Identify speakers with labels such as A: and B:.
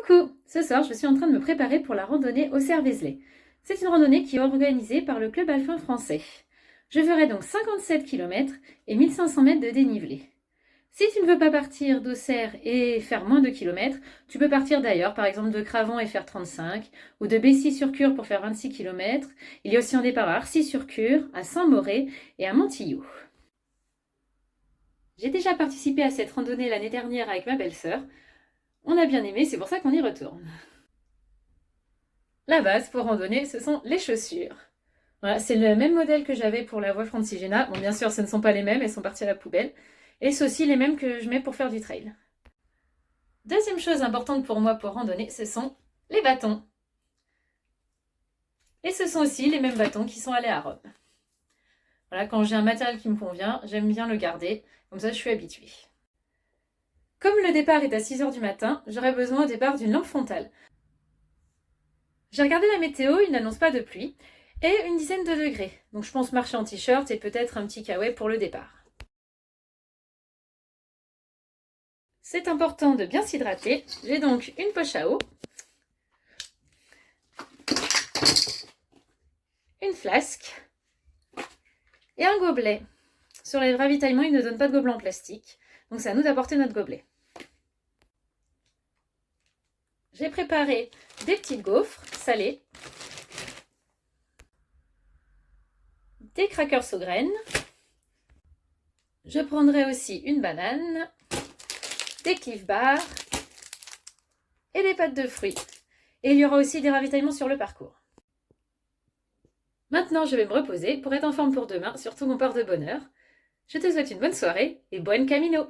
A: Coucou! Ce soir, je suis en train de me préparer pour la randonnée au Cerf Vézelay. C'est une randonnée qui est organisée par le Club Alpin français. Je ferai donc 57 km et 1500 mètres de dénivelé. Si tu ne veux pas partir d'Auxerre et faire moins de kilomètres, tu peux partir d'ailleurs, par exemple de Cravant et faire 35, ou de Bessy-sur-Cure pour faire 26 km. Il y a aussi un départ à Arcis-sur-Cure, à Saint-Moré et à Montillou. J'ai déjà participé à cette randonnée l'année dernière avec ma belle-sœur. On a bien aimé, c'est pour ça qu'on y retourne. La base pour randonner, ce sont les chaussures. Voilà, c'est le même modèle que j'avais pour la voie Francigena. Bon, bien sûr, ce ne sont pas les mêmes, elles sont parties à la poubelle. Et c'est aussi les mêmes que je mets pour faire du trail. Deuxième chose importante pour moi pour randonner, ce sont les bâtons. Et ce sont aussi les mêmes bâtons qui sont allés à Rome. Voilà, quand j'ai un matériel qui me convient, j'aime bien le garder. Comme ça, je suis habituée. Comme le départ est à 6h du matin, j'aurai besoin au départ d'une lampe frontale. J'ai regardé la météo, il n'annonce pas de pluie, et une dizaine de degrés. Donc je pense marcher en t-shirt et peut-être un petit caouet pour le départ. C'est important de bien s'hydrater. J'ai donc une poche à eau, une flasque et un gobelet. Sur les ravitaillements, ils ne donnent pas de gobelet en plastique, donc c'est à nous d'apporter notre gobelet. J'ai préparé des petites gaufres salées, des crackers aux graines. Je prendrai aussi une banane, des Clif Bar et des pâtes de fruits. Et il y aura aussi des ravitaillements sur le parcours. Maintenant, je vais me reposer pour être en forme pour demain, surtout qu'on part de bonne heure. Je te souhaite une bonne soirée et buen camino!